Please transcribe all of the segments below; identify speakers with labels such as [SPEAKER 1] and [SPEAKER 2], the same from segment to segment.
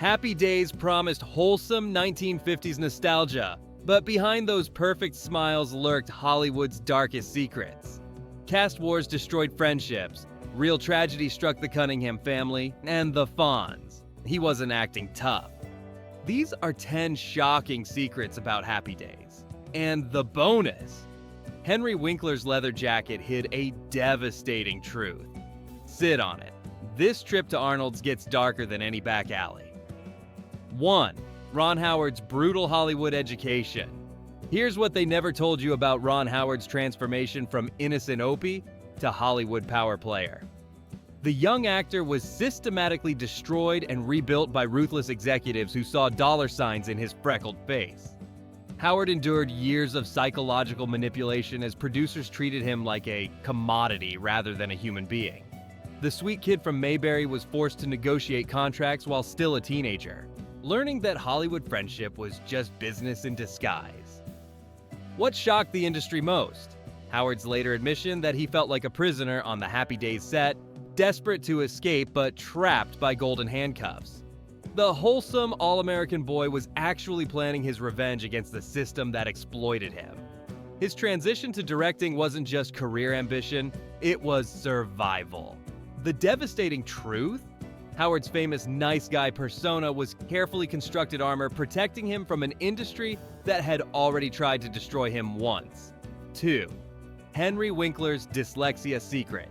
[SPEAKER 1] Happy Days promised wholesome 1950s nostalgia, but behind those perfect smiles lurked Hollywood's darkest secrets. Caste wars destroyed friendships, real tragedy struck the Cunningham family, and the Fonz. He wasn't acting tough. These are 10 shocking secrets about Happy Days. And the bonus! Henry Winkler's leather jacket hid a devastating truth. Sit on it. This trip to Arnold's gets darker than any back alley. 1. Ron Howard's brutal Hollywood education. Here's what they never told you about Ron Howard's transformation from innocent Opie to Hollywood power player. The young actor was systematically destroyed and rebuilt by ruthless executives who saw dollar signs in his freckled face. Howard endured years of psychological manipulation as producers treated him like a commodity rather than a human being. The sweet kid from Mayberry was forced to negotiate contracts while still a teenager, learning that Hollywood friendship was just business in disguise. What shocked the industry most? Howard's later admission that he felt like a prisoner on the Happy Days set, desperate to escape but trapped by golden handcuffs. The wholesome all-American boy was actually planning his revenge against the system that exploited him. His transition to directing wasn't just career ambition, it was survival. The devastating truth? Howard's famous nice guy persona was carefully constructed armor protecting him from an industry that had already tried to destroy him once. 2. Henry Winkler's dyslexia secret.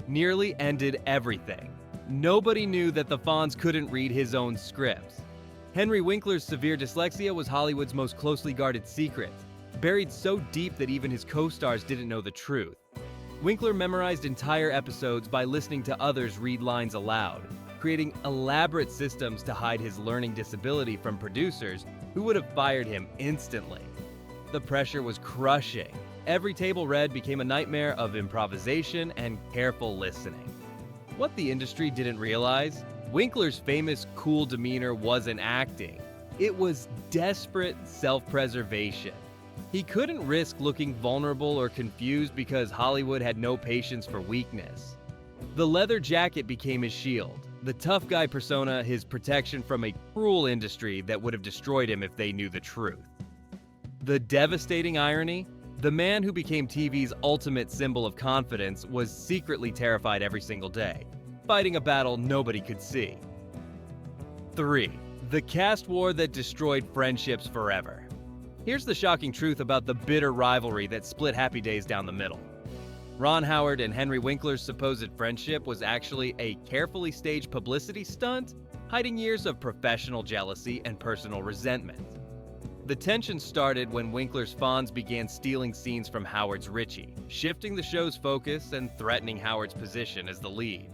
[SPEAKER 1] Nearly ended everything. Nobody knew that the Fonz couldn't read his own scripts. Henry Winkler's severe dyslexia was Hollywood's most closely guarded secret, buried so deep that even his co-stars didn't know the truth. Winkler memorized entire episodes by listening to others read lines aloud, creating elaborate systems to hide his learning disability from producers who would have fired him instantly. The pressure was crushing. Every table read became a nightmare of improvisation and careful listening. What the industry didn't realize, Winkler's famous cool demeanor wasn't acting. It was desperate self-preservation. He couldn't risk looking vulnerable or confused because Hollywood had no patience for weakness. The leather jacket became his shield, the tough guy persona his protection from a cruel industry that would have destroyed him if they knew the truth. The devastating irony? The man who became TV's ultimate symbol of confidence was secretly terrified every single day, fighting a battle nobody could see. 3. The caste war that destroyed friendships forever. Here's the shocking truth about the bitter rivalry that split Happy Days down the middle. Ron Howard and Henry Winkler's supposed friendship was actually a carefully staged publicity stunt, hiding years of professional jealousy and personal resentment. The tension started when Winkler's Fonz began stealing scenes from Howard's Richie, shifting the show's focus and threatening Howard's position as the lead.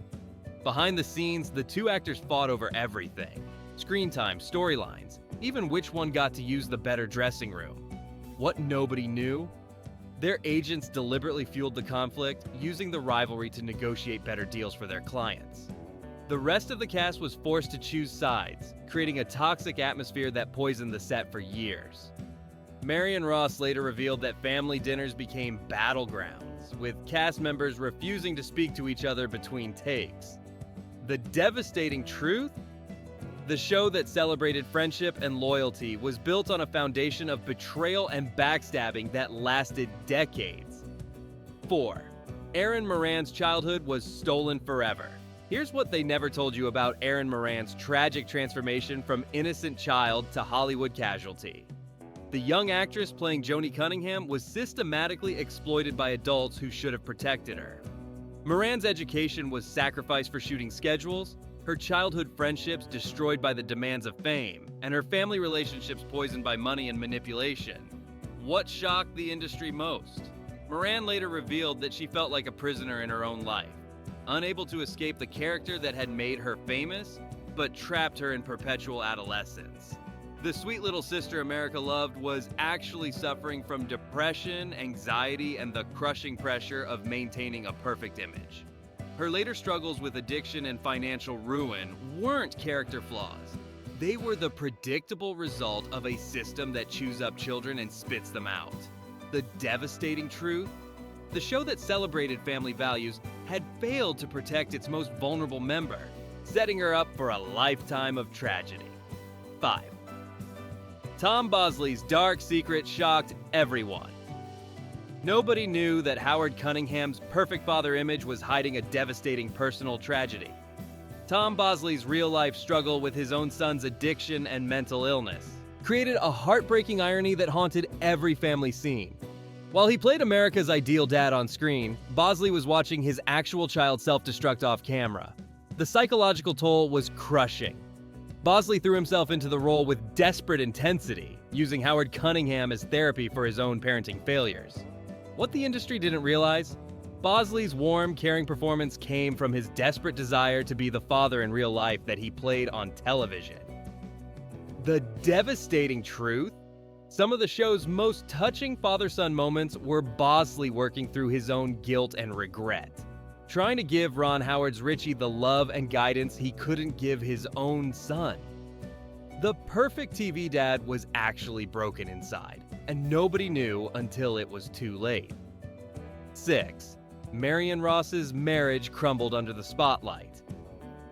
[SPEAKER 1] Behind the scenes, the two actors fought over everything: screen time, storylines, even which one got to use the better dressing room. What nobody knew? Their agents deliberately fueled the conflict, using the rivalry to negotiate better deals for their clients. The rest of the cast was forced to choose sides, creating a toxic atmosphere that poisoned the set for years. Marian Ross later revealed that family dinners became battlegrounds, with cast members refusing to speak to each other between takes. The devastating truth? The show that celebrated friendship and loyalty was built on a foundation of betrayal and backstabbing that lasted decades. 4. Erin Morans' childhood was stolen forever. Here's what they never told you about Erin Morans' tragic transformation from innocent child to Hollywood casualty. The young actress playing Joni Cunningham was systematically exploited by adults who should have protected her. Morans' education was sacrificed for shooting schedules, her childhood friendships destroyed by the demands of fame, and her family relationships poisoned by money and manipulation. What shocked the industry most? Moran later revealed that she felt like a prisoner in her own life, unable to escape the character that had made her famous, but trapped her in perpetual adolescence. The sweet little sister America loved was actually suffering from depression, anxiety, and the crushing pressure of maintaining a perfect image. Her later struggles with addiction and financial ruin weren't character flaws. They were the predictable result of a system that chews up children and spits them out. The devastating truth? The show that celebrated family values had failed to protect its most vulnerable member, setting her up for a lifetime of tragedy. 5. Tom Bosley's dark secret shocked everyone. Nobody knew that Howard Cunningham's perfect father image was hiding a devastating personal tragedy. Tom Bosley's real-life struggle with his own son's addiction and mental illness created a heartbreaking irony that haunted every family scene. While he played America's ideal dad on screen, Bosley was watching his actual child self-destruct off camera. The psychological toll was crushing. Bosley threw himself into the role with desperate intensity, using Howard Cunningham as therapy for his own parenting failures. What the industry didn't realize? Bosley's warm, caring performance came from his desperate desire to be the father in real life that he played on television. The devastating truth? Some of the show's most touching father-son moments were Bosley working through his own guilt and regret, trying to give Ron Howard's Richie the love and guidance he couldn't give his own son. The perfect TV dad was actually broken inside, and nobody knew until it was too late. 6. Marian Ross's marriage crumbled under the spotlight.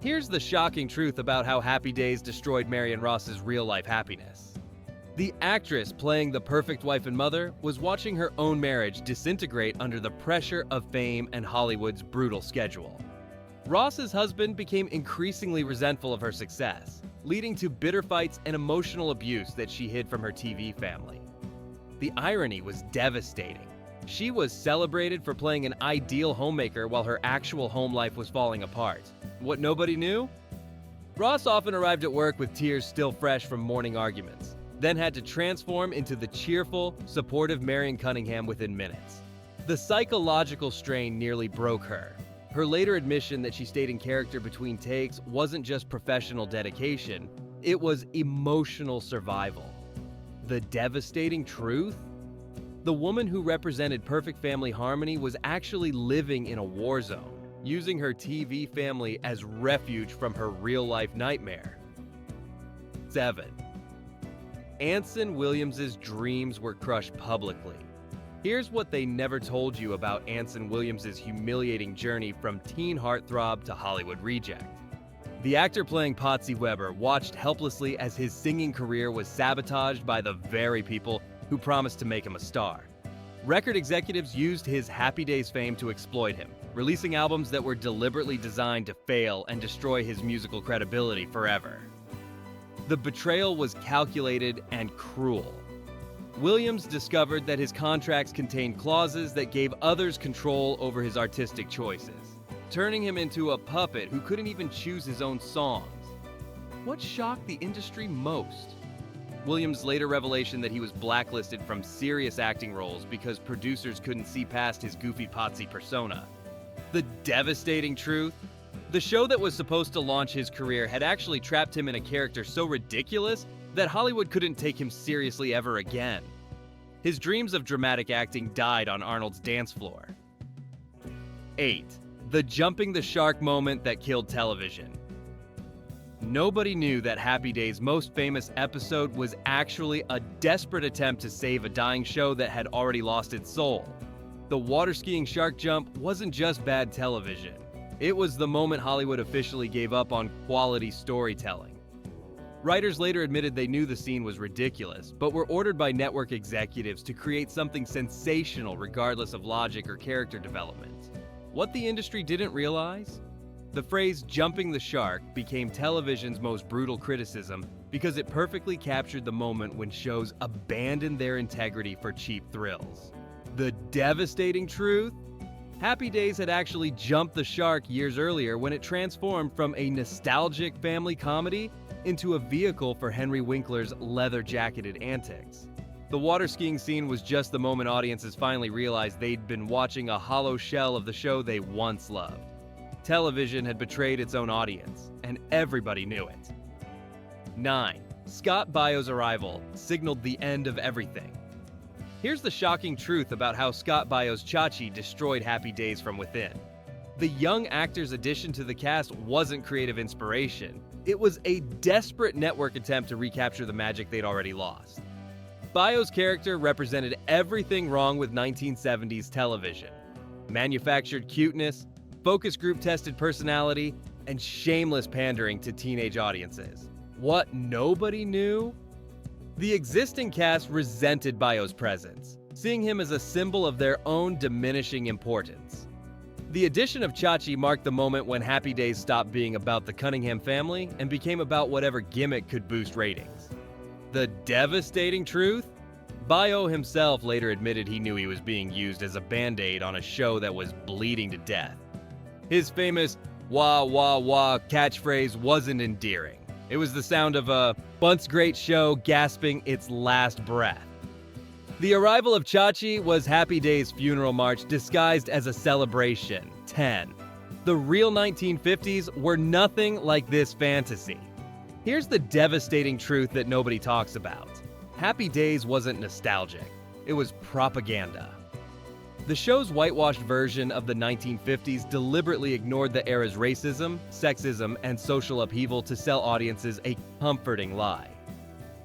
[SPEAKER 1] Here's the shocking truth about how Happy Days destroyed Marian Ross's real-life happiness. The actress playing the perfect wife and mother was watching her own marriage disintegrate under the pressure of fame and Hollywood's brutal schedule. Ross's husband became increasingly resentful of her success, leading to bitter fights and emotional abuse that she hid from her TV family. The irony was devastating. She was celebrated for playing an ideal homemaker while her actual home life was falling apart. What nobody knew? Ross often arrived at work with tears still fresh from morning arguments, then had to transform into the cheerful, supportive Marian Cunningham within minutes. The psychological strain nearly broke her. Her later admission that she stayed in character between takes wasn't just professional dedication, it was emotional survival. The devastating truth? The woman who represented perfect family harmony was actually living in a war zone, using her TV family as refuge from her real-life nightmare. 7. Anson Williams' dreams were crushed publicly. Here's what they never told you about Anson Williams' humiliating journey from teen heartthrob to Hollywood reject. The actor playing Patsy Weber watched helplessly as his singing career was sabotaged by the very people who promised to make him a star. Record executives used his Happy Days fame to exploit him, releasing albums that were deliberately designed to fail and destroy his musical credibility forever. The betrayal was calculated and cruel. Williams discovered that his contracts contained clauses that gave others control over his artistic choices, turning him into a puppet who couldn't even choose his own songs. What shocked the industry most? Williams' later revelation that he was blacklisted from serious acting roles because producers couldn't see past his goofy Patsy persona. The devastating truth? The show that was supposed to launch his career had actually trapped him in a character so ridiculous that Hollywood couldn't take him seriously ever again. His dreams of dramatic acting died on Arnold's dance floor. 8. The jumping the shark moment that killed television. Nobody knew that Happy Days' most famous episode was actually a desperate attempt to save a dying show that had already lost its soul. The water-skiing shark jump wasn't just bad television. It was the moment Hollywood officially gave up on quality storytelling. Writers later admitted they knew the scene was ridiculous, but were ordered by network executives to create something sensational regardless of logic or character development. What the industry didn't realize? The phrase "jumping the shark" became television's most brutal criticism because it perfectly captured the moment when shows abandoned their integrity for cheap thrills. The devastating truth? Happy Days had actually jumped the shark years earlier when it transformed from a nostalgic family comedy into a vehicle for Henry Winkler's leather-jacketed antics. The water skiing scene was just the moment audiences finally realized they'd been watching a hollow shell of the show they once loved. Television had betrayed its own audience, and everybody knew it. 9. Scott Baio's arrival signaled the end of everything. Here's the shocking truth about how Scott Baio's Chachi destroyed Happy Days from within. The young actor's addition to the cast wasn't creative inspiration. It was a desperate network attempt to recapture the magic they'd already lost. Baio's character represented everything wrong with 1970s television. Manufactured cuteness, focus group tested personality, and shameless pandering to teenage audiences. What nobody knew? The existing cast resented Baio's presence, seeing him as a symbol of their own diminishing importance. The addition of Chachi marked the moment when Happy Days stopped being about the Cunningham family and became about whatever gimmick could boost ratings. The devastating truth? Baio himself later admitted he knew he was being used as a band-aid on a show that was bleeding to death. His famous wah wah wah catchphrase wasn't endearing. It was the sound of a once great show gasping its last breath. The arrival of Chachi was Happy Days' funeral march disguised as a celebration. 10. The real 1950s were nothing like this fantasy. Here's the devastating truth that nobody talks about. Happy Days wasn't nostalgic. It was propaganda. The show's whitewashed version of the 1950s deliberately ignored the era's racism, sexism, and social upheaval to sell audiences a comforting lie.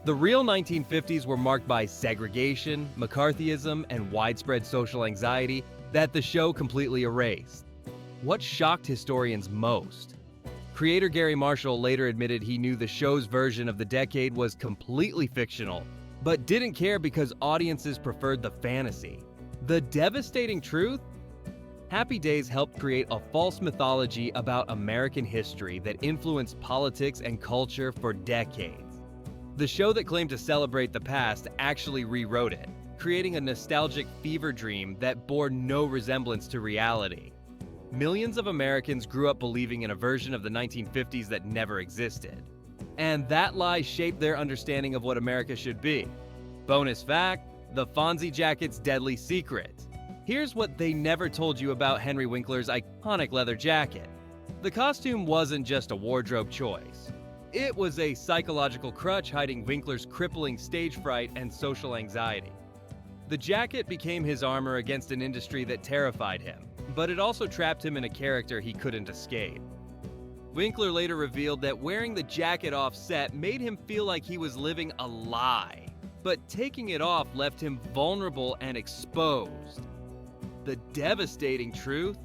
[SPEAKER 1] The real 1950s were marked by segregation, McCarthyism, and widespread social anxiety that the show completely erased. What shocked historians most? Creator Gary Marshall later admitted he knew the show's version of the decade was completely fictional, but didn't care because audiences preferred the fantasy. The devastating truth? Happy Days helped create a false mythology about American history that influenced politics and culture for decades. The show that claimed to celebrate the past actually rewrote it, creating a nostalgic fever dream that bore no resemblance to reality. Millions of Americans grew up believing in a version of the 1950s that never existed. And that lie shaped their understanding of what America should be. Bonus fact, the Fonzie jacket's deadly secret. Here's what they never told you about Henry Winkler's iconic leather jacket. The costume wasn't just a wardrobe choice. It was a psychological crutch hiding Winkler's crippling stage fright and social anxiety. The jacket became his armor against an industry that terrified him, but it also trapped him in a character he couldn't escape. Winkler later revealed that wearing the jacket off set made him feel like he was living a lie, but taking it off left him vulnerable and exposed. The devastating truth?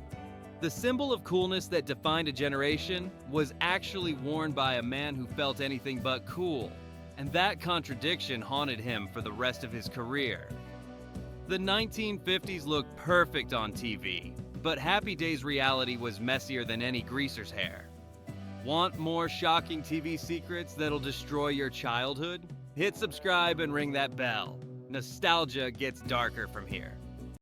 [SPEAKER 1] The symbol of coolness that defined a generation was actually worn by a man who felt anything but cool, and that contradiction haunted him for the rest of his career. The 1950s looked perfect on TV, but Happy Days reality was messier than any greaser's hair. Want more shocking TV secrets that'll destroy your childhood? Hit subscribe and ring that bell. Nostalgia gets darker from here.